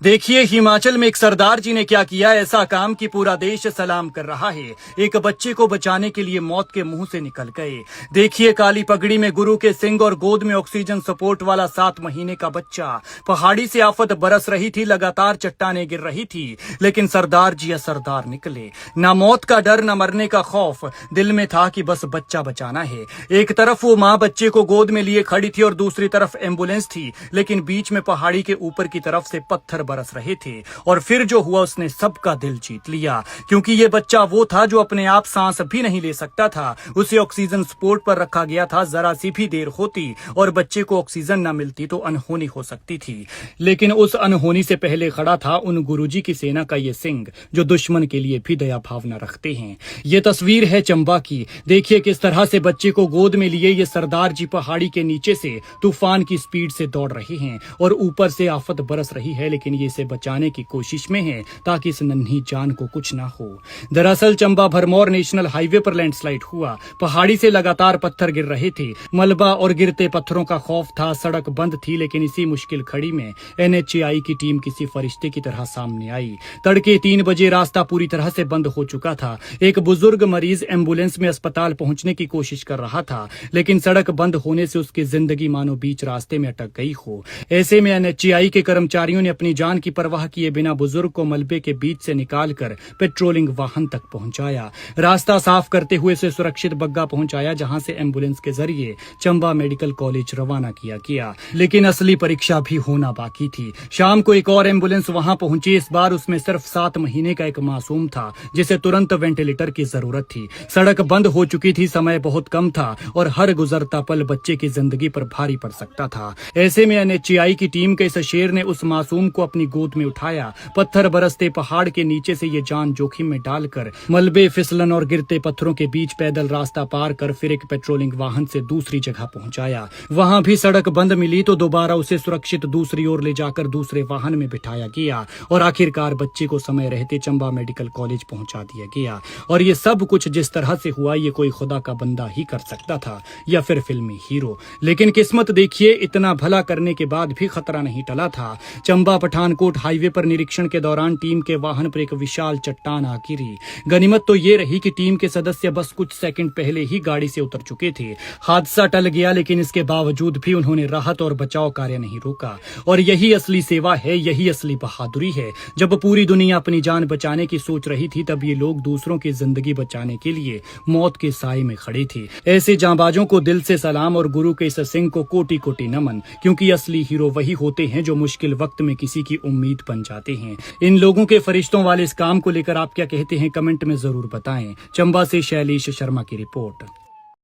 देखिए हिमाचल में एक सरदार जी ने क्या किया ऐसा काम कि पूरा देश सलाम कर रहा है। एक बच्चे को बचाने के लिए मौत के मुंह से निकल गए। देखिए काली पगड़ी में गुरु के सिंह और गोद में ऑक्सीजन सपोर्ट वाला 7 महीने का बच्चा। पहाड़ी से आफत बरस रही थी, लगातार चट्टानें गिर रही थी, लेकिन सरदार जी असरदार निकले। ना मौत का डर, न मरने का खौफ, दिल में था कि बस बच्चा बचाना है। एक तरफ वो माँ बच्चे को गोद में लिए खड़ी थी और दूसरी तरफ एम्बुलेंस थी, लेकिन बीच में पहाड़ी के ऊपर की तरफ से पत्थर बरस रहे थे। और फिर जो हुआ उसने सबका दिल जीत लिया, क्योंकि ये बच्चा वो था जो अपने आप सांस भी नहीं ले सकता था। उसे ऑक्सीजन सपोर्ट पर रखा गया था। जरा सी भी देर होती और बच्चे को ऑक्सीजन न मिलती तो अनहोनी हो सकती थी। लेकिन उस अनहोनी से पहले खड़ा था उन गुरुजी की सेना का ये सिंह, जो दुश्मन के लिए भी दया भावना रखते हैं। ये तस्वीर है चंबा की। देखिए किस तरह से बच्चे को गोद में लिए ये सरदार जी पहाड़ी के नीचे से तूफान की स्पीड से दौड़ रहे हैं और ऊपर से आफत बरस रही है, लेकिन ये इसे बचाने की कोशिश में है ताकि इस नन्ही जान को कुछ ना हो। दरअसल चंबा भरमौर नेशनल हाईवे पर लैंडस्लाइड हुआ। पहाड़ी से लगातार पत्थर गिर रहे थे। मलबा और गिरते पत्थरों का खौफ था। सड़क बंद थी, लेकिन इसी मुश्किल खड़ी में NHAI की टीम किसी फरिश्ते की तरह सामने आई। तड़के 3 बजे रास्ता पूरी तरह से बंद हो चुका था। एक बुजुर्ग मरीज एम्बुलेंस में अस्पताल पहुंचने की कोशिश कर रहा था, लेकिन सड़क बंद होने से उसकी जिंदगी मानो बीच रास्ते में अटक गई हो। ऐसे में NHAI के कर्मचारियों ने अपनी जान की परवाह किए बिना बुजुर्ग को मलबे के बीच से निकालकर पेट्रोलिंग वाहन तक पहुंचाया। रास्ता साफ करते हुए उसे सुरक्षित बग्गा पहुंचाया, जहां से एम्बुलेंस के जरिए चंबा मेडिकल कॉलेज रवाना किया गया। लेकिन असली परीक्षा भी होना बाकी थी। शाम को एक और एम्बुलेंस वहां पहुंची। इस बार उसमें सिर्फ 7 महीने का एक मासूम था, जिसे तुरंत वेंटिलेटर की जरूरत थी। सड़क बंद हो चुकी थी, समय बहुत कम था और हर गुजरता पल बच्चे की जिंदगी पर भारी पड़ सकता था। ऐसे में NHAI की टीम के इस शेर ने उस मासूम को अपनी गोद में उठाया। पत्थर बरसते पहाड़ के नीचे से ये जान जोखिम में डालकर मलबे, फिसलन और गिरते पत्थरों के बीच पैदल रास्ता पार कर फिर एक पेट्रोलिंग वाहन से दूसरी जगह पहुंचाया। वहां भी सड़क बंद मिली तो दोबारा उसे सुरक्षित दूसरी ओर ले जाकर दूसरे वाहन में बिठाया गया और आखिरकार बच्चे को समय रहते चंबा मेडिकल कॉलेज पहुंचा दिया गया। और ये सब कुछ जिस तरह से हुआ, ये कोई खुदा का बंदा ही कर सकता था या फिर फिल्मी हीरो। लेकिन किस्मत देखिए, इतना भला करने के बाद भी खतरा नहीं टला था। चंबा पठानकोट हाईवे पर निरीक्षण के दौरान टीम के वाहन पर एक विशाल चट्टान आ गिरी। गनीमत तो ये रही कि टीम के सदस्य बस कुछ सेकंड पहले ही गाड़ी से उतर चुके थे। हादसा टल गया, लेकिन इसके बावजूद भी उन्होंने राहत और बचाव कार्य नहीं रोका। और यही असली सेवा है, यही असली बहादुरी है। जब पूरी दुनिया अपनी जान बचाने की सोच रही थी, तब ये लोग दूसरों की जिंदगी बचाने के लिए मौत के साए में खड़े थे। ऐसे जांबाजों को दिल से सलाम और गुरु के इस सिंह को कोटि कोटि नमन, क्योंकि असली हीरो वही होते हैं जो मुश्किल वक्त में किसी की उम्मीद बन जाते हैं। इन लोगों के फरिश्तों वाले इस काम को लेकर आप क्या कहते हैं, कमेंट में जरूर बताएं। चंबा से शैलेश शर्मा की रिपोर्ट।